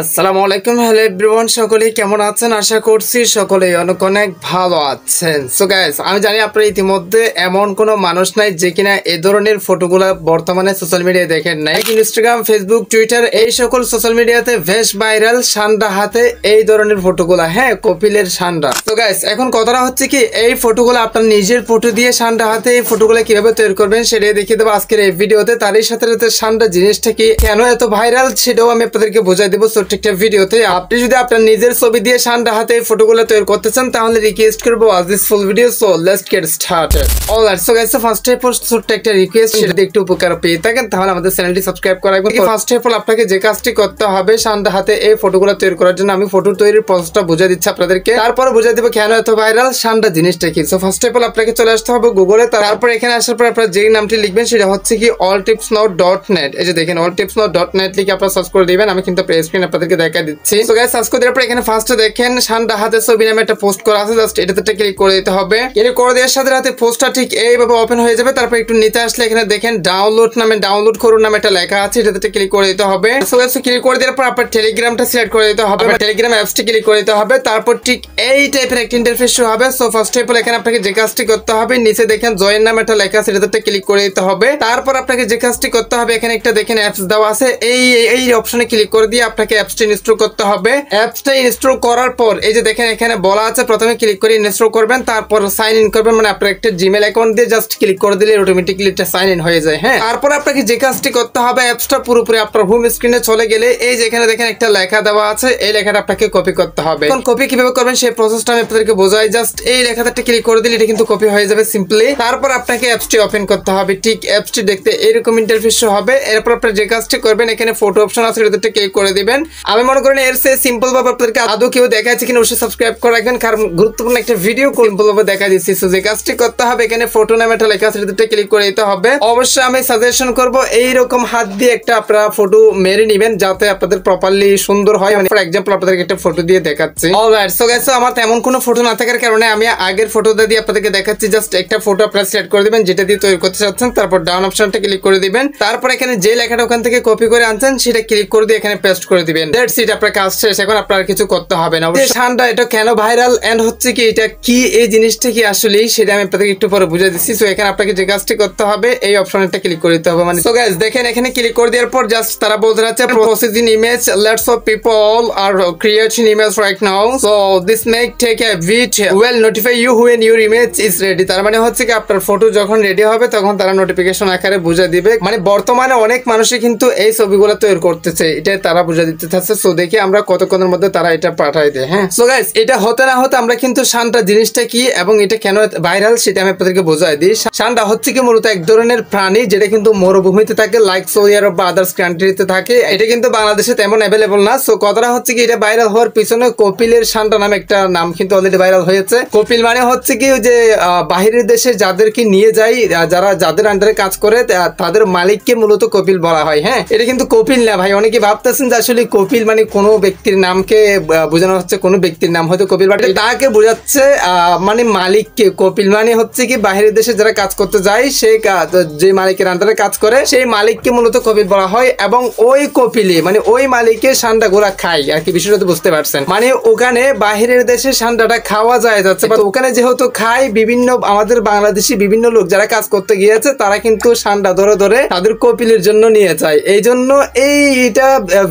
আসসালামু আলাইকুম, hello everyone, সকলেই কেমন আছেন? আশা করছি সকলেই অনেক অনেক ভালো আছেন। সো গাইস, আমি জানি আপনারা ইতিমধ্যে এমন কোনো মানুষ নাই যে কিনা এই ধরনের ফটোগুলা বর্তমানে সোশ্যাল মিডিয়ায় দেখেন নাই। ইনস্টাগ্রাম, ফেসবুক, টুইটার এই সকল সোশ্যাল মিডিয়াতে বেশ ভাইরাল সান্ডা হাতে এই ধরনের ফটোগুলা, হ্যাঁ, কপিলের সান্ডা। তো গাইস, এখন কথাটা হচ্ছে কি, এই ফটোগুলো আপনার নিজের ফটো দিয়ে সান্ডা হাতে এই ফটোগুলো কিভাবে তৈরি করবেন সেটাই দেখিয়ে দেবো আজকের এই ভিডিওতে। তারই সাথে সাথে সান্ডা জিনিসটা কি, কেন এত ভাইরাল, সেটাও আমি আপনাদেরকে বোঝাই দেবো একটা ভিডিওতে। আপনি যদি আপনার নিজের ছবি দিয়ে সান্ডা হাতে ফটোগুলো তৈরি করতে চান তাহলে রিকোয়েস্ট করবো watch this full video. So let's get started. Alright, so guys, first of all ছোট্ট একটা রিকোয়েস্ট, সেটা একটু উপকার পেয়ে থাকেন তাহলে আমাদের চ্যানেলটি সাবস্ক্রাইব করা রাখবেন। ফার্স্ট অফ অল আপনাকে যে কাজটি করতে হবে সান্ডা হাতে এই ফটোগুলো তৈরি করার জন্য, আমি ফটো তৈরির প্রসেসটা বুঝিয়ে দিচ্ছি আপনাদেরকে, তারপরে বুঝিয়ে দেবো কেন এত ভাইরাল সান্ডা জিনিসটা কি। সো ফার্স্ট অফ অল আপনাকে চলে আসতে হবে গুগলে। তারপর এখানে আসার পর আপনার যে নামটি লিখবেন সেটা হচ্ছে কি alltipsnow.net। এই যে দেখেন alltipsnow.net লিখে আপনারা সার্চ করে দিবেন। আমি কিন্তু স্ক্রিন আপনাদেরকে দেখা দিচ্ছি। সো গাইস, সার্চ করে দেওয়ার পর এখানে ফার্স্টে দেখেন সান্ডা হাতে ছবি নামে একটা পোস্ট করা আছে, জাস্ট এটাতে ক্লিক করে দিতে হবে। ক্লিক করে দেওয়ার সাথে সাথে পোস্টটা ঠিক এইভাবে ওপেন হয়ে যাবে। তারপর একটু নিতে আসলে এখানে দেখেন ডাউনলোড করুন নামে একটা লেখা আছে, এটাতে ক্লিক করে দিতে হবে। সো গাইস, ক্লিক করে দেওয়ার পর আপনার টেলিগ্রামটা সিলেক্ট করে দিতে হবে, টেলিগ্রাম অ্যাপসটি ক্লিক করে দিতে হবে। তারপর ঠিক এই টাইপের একটা ইন্টারফেস শো হবে। সো ফার্স্ট অফ অল এখানে আপনাকে যে কাজটি করতে হবে, নিচে দেখেন জয়েন নামে একটা লেখা আছে, এটাতে ক্লিক করে দিতে হবে। তারপর আপনাকে যে কাজটি করতে হবে, এখানে একটা দেখেন অ্যাপস দেওয়া আছে, এই অপশনে ক্লিক করে দিয়ে আপনাকে অ্যাপসটি ইনস্টল করতে হবে। অ্যাপসটা ইনস্টল করার পর এই যে দেখেন এখানে বলা আছে প্রথমে ক্লিক করে ইনস্টল করবেন, তারপর সাইন ইন করবেন, মানে আপনার একটা জিমেল অ্যাকাউন্ট দিয়ে জাস্ট ক্লিক করে দিলে অটোমেটিক্যালি এটা সাইন ইন হয়ে যায়। হ্যাঁ, তারপর আপনাকে যে কাজটি করতে হবে, অ্যাপসটা পুরোপুরি আপনার হোম স্ক্রিনে চলে গেলে এই যে এখানে দেখেন একটা লেখা দেওয়া আছে, এই লেখাটা আপনাকে কপি করতে হবে। এখন কপি কিভাবে করবেন সেই প্রসেসটা আমি আপনাদেরকে বোঝাই। জাস্ট এই লেখাটা ক্লিক করে দিলে এটা কিন্তু কপি হয়ে যাবে সিম্পলি। তারপর আপনাকে অ্যাপসটি ওপেন করতে হবে। ঠিক অ্যাপসটি দেখতে এরকম ইন্টারফেস হবে। এরপর আপনি যে কাজটি করবেন, এখানে ফটো অপশন আছে, এটাতে ক্লিক করে দিবেন। আমি মনে করেন এর সে সিম্পল ভাবে আপনাদেরকে আদৌ কেউ দেখাচ্ছে কিনা অবশ্যই সাবস্ক্রাইব করে রাখবেন, কারণ গুরুত্বপূর্ণ একটা ভিডিও সিম্পল ভাবে দেখা দিচ্ছি। সো যে কাজটি করতে হবে, এখানে ফটো নামে একটা লেখা আছে, এটাতে ক্লিক করে দিতে হবে। অবশ্যই আমি সাজেশন করব এইরকম হাত দিয়ে একটা আপনারা ফটো মেরে নেবেন যাতে আপনাদের প্রপারলি সুন্দর হয়। মানে ফর এক্সাম্পল আপনাদেরকে একটা ফটো দিয়ে দেখাচ্ছি। অলরাইট, সো গাইস, আমার তেমন কোনো ফটো না থাকার কারণে আমি আগের ফটোটা দিয়ে আপনাদেরকে দেখাচ্ছি। জাস্ট একটা ফটো আপনারা সিলেক্ট করে দিবেন যেটা দিয়ে তৈরি করতে চাচ্ছেন, তারপর ডাউন অপশনটা ক্লিক করে দিবেন। তারপর এখানে যে লেখাটা ওখান থেকে কপি করে আনছেন সেটা ক্লিক করে দিয়ে এখানে পেস্ট করে দিবেন। দ্যাটস ইট, আপনার কাজ শেষ। এখন আপনার কিছু করতে হবে না। অবশ্যই সান্ডা এটা কেন ভাইরাল এন্ড হচ্ছে কি, এটা কি, এই জিনিসটা কি আসলে, সেটা আমি আপনাদেরকে একটু পরে বুঝিয়ে দিচ্ছি। সো এখানে আপনাকে যে কাজটি করতে হবে, এই অপশনটা ক্লিক করে দিতে হবে। মানে সো গাইস, দেখেন এখানে ক্লিক করে দেওয়ার পর জাস্ট তারা বলতে যাচ্ছে processing image, lots of people are creating images right now, so this may take a bit, will notify you when your image is ready। তার মানে হচ্ছে কি আপনার ফটো যখন রেডি হবে তখন তারা নোটিফিকেশন আকারে বুঝিয়ে দিবে। মানে বর্তমানে অনেক মানুষই কিন্তু এই ছবিগুলো তৈরি করতেছে, এটাই তারা বুঝিয়ে দিতে চাচ্ছে। সো দেখি আমরা কতক্ষণের মধ্যে তারা এটা পাঠাই দেয়। হ্যাঁ, সো গাইস, এটা হতে না হতে আমরা কিন্তু সান্ডা জিনিসটা কি এবং এটা কেন ভাইরাল সেটা আমি আপনাদেরকে বোঝাই দিই। সান্ডা হচ্ছে কি মূলত এক ধরনের প্রাণী যেটা কিন্তু মরুভূমিতে থাকে, লাইক সৌদি আরব বা আদার্স কান্ট্রিতে থাকে। এটা কিন্তু বাংলাদেশে তেমন অ্যাভেলেবল না। সো কথাটা হচ্ছে কি, এটা ভাইরাল হওয়ার পিছনে কপিলের সান্ডা নামে একটা নাম কিন্তু অলরেডি ভাইরাল হয়েছে। কপিল মানে হচ্ছে কি যে বাহিরের দেশে যাদেরকে নিয়ে যায়, যাদের আন্ডারে কাজ করে তাদের মালিককে মূলত কপিল বলা হয়। হ্যাঁ, এটা কিন্তু কপিল না ভাই। অনেকে ভাবতেছেন যে আসলে কপিল মানে কোনো ব্যক্তির নামকে বোঝানো হচ্ছে, কোনো ব্যক্তির নাম হয়তো কপিল, বাট তাকে বোঝাচ্ছে মানে মালিককে। কপিল মানে হচ্ছে কি বাহিরের দেশে যারা কাজ করতে যায়, সেই যে মালিকের আন্ডারে কাজ করে সেই মালিককে মূলত কপিল বলা হয়। এবং ওই কপিলে মানে ওই মালিকের সান্ডা গুলা খায় আর কি, বিষয়টা তো বুঝতে পারছেন। মানে ওখানে বাহিরের দেশে সান্ডাটা খাওয়া যায় যাচ্ছে, ওখানে যেহেতু খায় বিভিন্ন আমাদের বাংলাদেশি বিভিন্ন লোক যারা কাজ করতে গিয়েছে, তারা কিন্তু সান্ডা ধরে ধরে তাদের কপিলের জন্য নিয়ে যায়। এই জন্য এইটা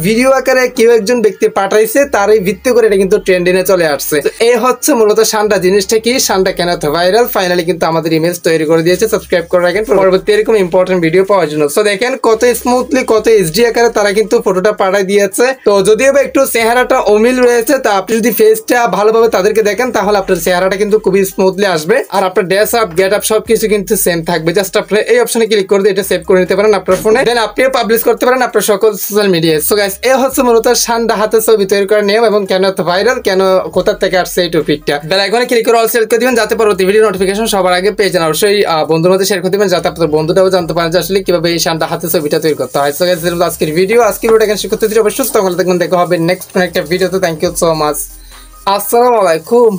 ভিডিও আকারে কেউ একজন ব্যক্তি পাঠাইছে, তারই ভিত্তি করে এটা কিন্তু ট্রেন্ডিংয়ে চলে আসছে। এই হচ্ছে মূলত সান্ডা জিনিসটা কি, সান্ডা কেন এত ভাইরাল। ফাইনালি কিন্তু আমাদের ইমেজ তৈরি করে দিয়েছে। সাবস্ক্রাইব করে রাখেন পরবর্তী এরকম ইম্পর্টেন্ট ভিডিও পাওয়ার জন্য। সো দেখেন কত স্মুথলি, কত এইচডি আকারে তারা কিন্তু ফটোটা পাঠাই দিয়েছে। তো যদিও বা একটু চেহারাটা অমিল রয়েছে, তা আপনি যদি ফেসটা ভালোভাবে তাদেরকে দেখেন তাহলে আপনার চেহারাটা কিন্তু খুবই স্মুথলি আসবে, আর আপনার ড্রেস আপ, গেট আপ সবকিছু কিন্তু সেম থাকবে। জাস্ট আপনি এই অপশনে ক্লিক করে দিয়ে এটা সেভ করে নিতে পারেন আপনার ফোনে, দেন আপনিও পাবলিশ করতে পারেন আপনার সকল সোশ্যাল মিডিয়ায়। সো গাইস, এই হচ্ছে মূলত সান্ডা হাতে ছবি তৈরি করার নিয়ম এবং কেন এত ভাইরাল, কেন কোথা থেকে আসছে এই টপিকটা। বেল আইকনে ক্লিক করে অল সিলেক্ট করে দিবেন যাতে পরবর্তী ভিডিও নোটিফিকেশন সবার আগে পেয়ে যান। অবশ্যই বন্ধুর মধ্যে শেয়ার করে দিবেন যাতে আপনার বন্ধুটাও জানতে পারেন যে আসলে কিভাবে এই সান্ডা হাতে ছবিটা তৈরি করতে হয়। সো গাইস, আজকের ভিডিওটা এখানে শেষ করতে দিই। অবশ্যই তখন দেখবেন দেখা হবে নেক্সট একটা ভিডিওতে। Thank you so much. আসসালামু আলাইকুম।